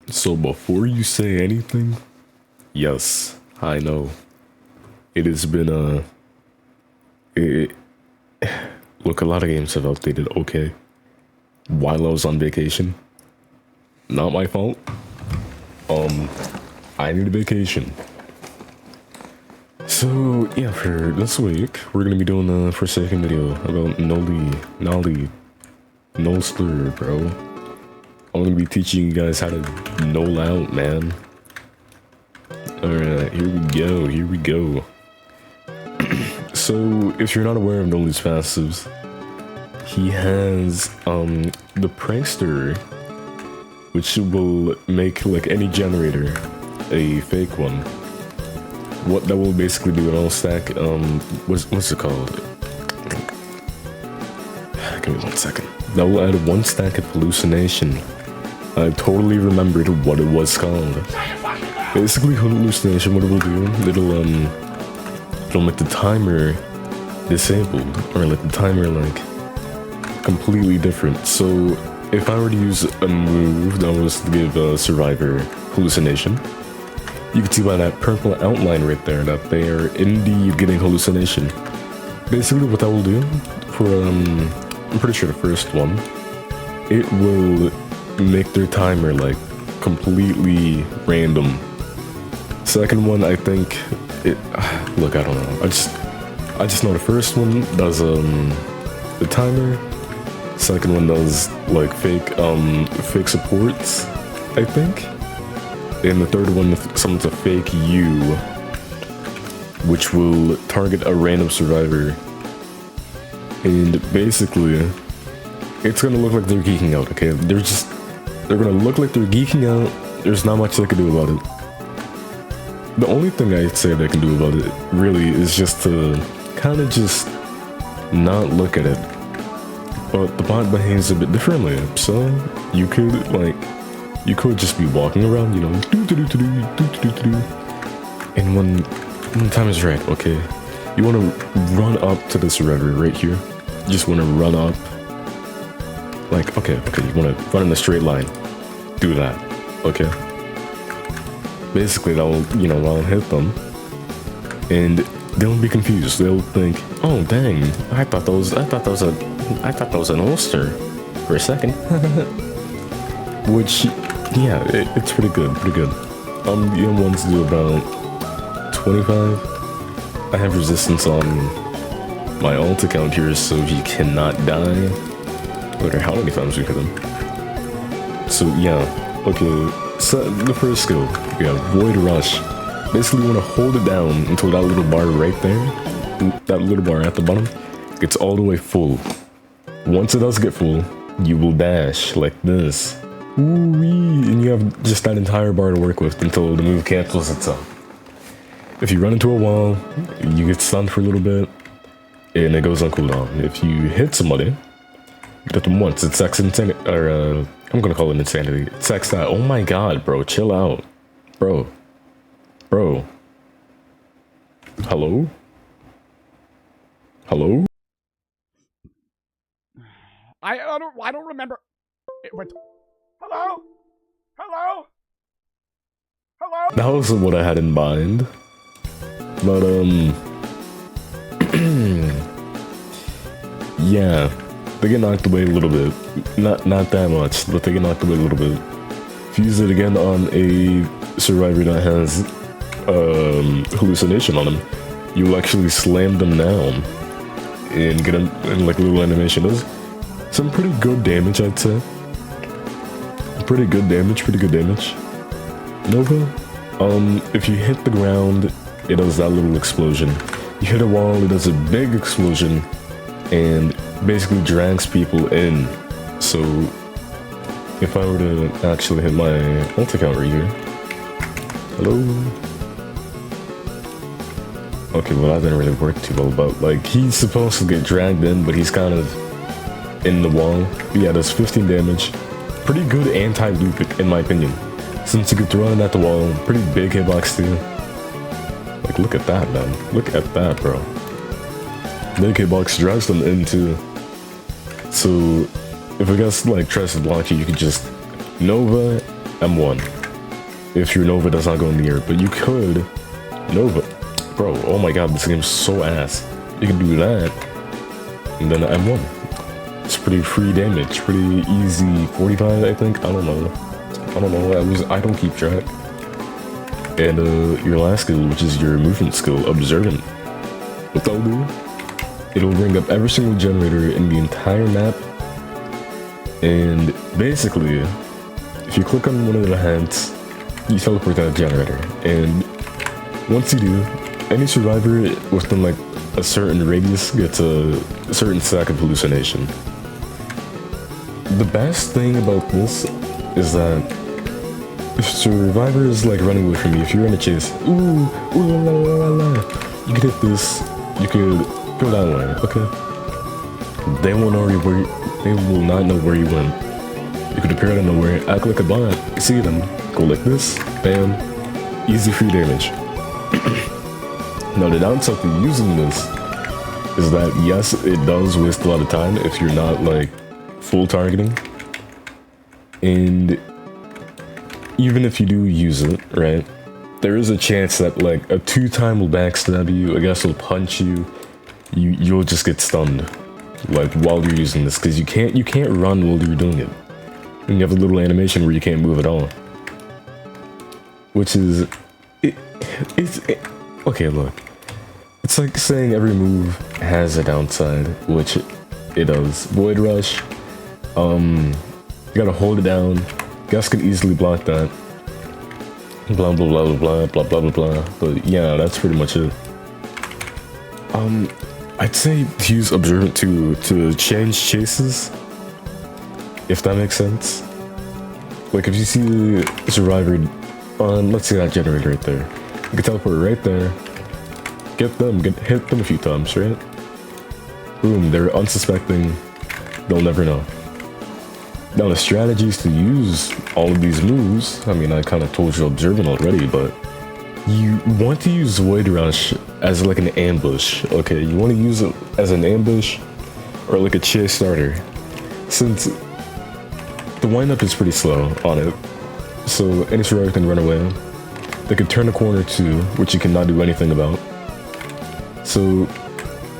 So before you say anything, yes, I know. It has been it, look, a lot of games have updated, okay. While I was on vacation. Not my fault. I need a vacation. So yeah, for this week, we're gonna be doing the Forsaken video about Nolster, bro. I'm gonna be teaching you guys how to null out, man. Alright, here we go. So, if you're not aware of Noli's passives, he has, the Prankster, which will make, like, any generator a fake one. What that will basically do, it all stack, what's it called? Give me 1 second. That will add 1 stack of hallucination. I totally remembered what it was called. Basically, hallucination, what it will do, it'll make the timer disabled, or like the timer like completely different. So if I were to use a move that was to give a survivor hallucination, you can see by that purple outline right there that they are indeed getting hallucination. Basically what that will do for I'm pretty sure the first one, it will make their timer like completely random. Second one, I think it, look, I don't know. I just know the first one does the timer. Second one does like fake supports, I think. And the third one summons a fake you, which will target a random survivor. And basically, it's gonna look like they're geeking out, okay? They're gonna look like they're geeking out. There's not much they can do about it. The only thing I'd say they can do about it, really, is just to kind of just not look at it. But the bot behaves a bit differently, so you could just be walking around, you know, and when the time is right, okay, you want to run up to the survivor right here. You just want to run up, like, okay, you want to run in a straight line. Do that, okay? Basically, that'll hit them, and they'll be confused. They'll think, "Oh, dang! I thought that was an Nolster for a second." Which, yeah, it's pretty good, The other ones do about 25. I have resistance on my alt account here, so he cannot die, no matter how many times we hit him. So yeah, okay. So the first skill, we have Void Rush. Basically, you want to hold it down until that little bar right there, that little bar at the bottom, gets all the way full. Once it does get full, you will dash like this. Ooh-wee, and you have just that entire bar to work with until the move cancels itself. If you run into a wall, you get stunned for a little bit, and it goes on cooldown. If you hit somebody, you hit them once, it's insanity, or I'm gonna call it insanity. It's that. Oh my god, bro, chill out. Bro. Hello? I don't remember. Wait. Hello? That wasn't what I had in mind. But, yeah. They get knocked away a little bit. Not that much, but they get knocked away a little bit. If you use it again on a survivor that has hallucination on him, you'll actually slam them down and get them in like a little animation. Does some pretty good damage, I'd say. Pretty good damage. Nova, if you hit the ground, it does that little explosion. You hit a wall, it does a big explosion, and basically drags people in. So if I were to actually hit my ult account right here, hello. Okay, well that didn't really work too well, but like he's supposed to get dragged in, but he's kind of in the wall. Yeah, does 15 damage. Pretty good anti-loop in my opinion, since you get thrown at the wall. Pretty big hitbox too. Like look at that, man. Look at that, bro. Big hitbox drives them into. So if a guy like tries to block you, you can just Nova M1. if your Nova does not go in the air, but you could Nova. Bro, oh my god, this game's so ass. You can do that, and then M1. It's pretty free damage, pretty easy. 45, I think. I don't know. I don't keep track. And your last skill, which is your movement skill, Observant. What that'll do? It'll bring up every single generator in the entire map. And basically, if you click on one of the heads, you teleport that generator. And once you do, any survivor within like a certain radius gets a certain stack of hallucination. The best thing about this is that if survivor is like running away from you, if you're in a chase, ooh la la la la, you could hit this, you could go that way, okay? They will not know where you went. You could appear out of nowhere, act like a bot, see them, go like this, bam, easy free damage. Now the downside to using this is that yes, it does waste a lot of time if you're not like full targeting, and even if you do use it, right, there is a chance that like a 2-time will backstab you, I guess will punch you, you'll just get stunned like while you're using this, because you can't run while you're doing it, and you have a little animation where you can't move at all, which is okay, look, it's like saying every move has a downside, which it does. Void Rush, you gotta hold it down. Gus can easily block that. Blah blah blah blah blah blah blah blah. But yeah, that's pretty much it. I'd say to use Observant to change chases, if that makes sense. Like if you see the survivor on, let's say that generator right there, you can teleport right there, hit them a few times, right? Boom, they're unsuspecting, they'll never know. Now the strategies to use all of these moves, I mean, I kind of told you Observant already, but you want to use Void Rush as like an ambush, okay? You want to use it as an ambush or like a chase starter, since the windup is pretty slow on it, so any survivor can run away. They can turn a corner too, which you cannot do anything about. So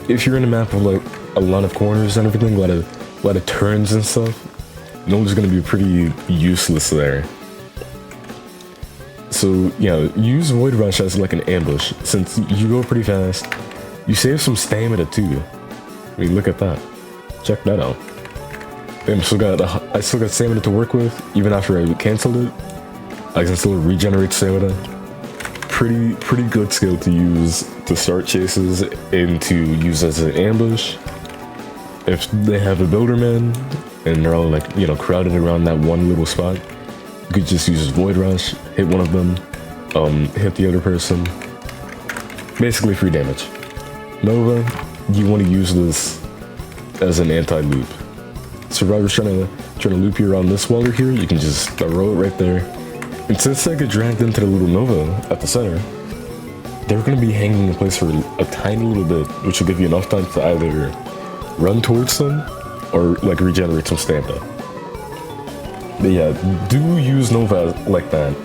if you're in a map with like a lot of corners and everything, a lot of turns and stuff, Nova's gonna be pretty useless there. So yeah, use Void Rush as like an ambush, since you go pretty fast. You save some stamina too. I mean, look at that. Check that out. Damn, I still got stamina to work with, even after I canceled it. I can still regenerate stamina. Pretty good skill to use to start chases and to use as an ambush. If they have a Builderman and they're all like, you know, crowded around that one little spot, you could just use Void Rush, hit one of them, hit the other person. Basically free damage. Nova, you want to use this as an anti-loop. Survivor's trying to loop you around this wall here, you can just throw it right there. And since they get dragged into the little Nova at the center, they're going to be hanging in place for a tiny little bit, which will give you enough time to either run towards them or like regenerate some stamina. But yeah, do use Nova like that,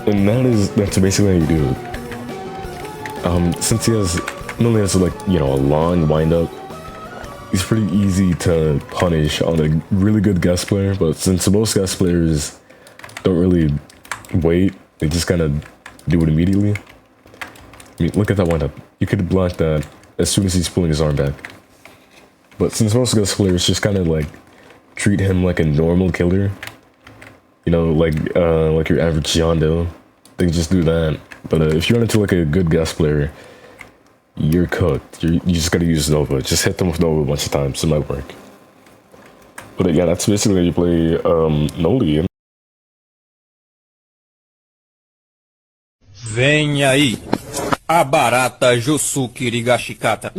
and that's basically how you do it. Since he only has like, you know, a long windup, he's pretty easy to punish on a really good guest player. But since most guest players don't really wait, they just kind of do it immediately. I mean, look at that windup. You could block that as soon as he's pulling his arm back. But since most guest players just kind of like treat him like a normal killer, you know, like your average John Doe, they can just do that. But if you run into like a good guest player, you're cooked. You just gotta use Nova. Just hit them with Nova a bunch of times. It might work. But yeah, that's basically how you play Noli. Vem aí, a barata Jusukirigashikata.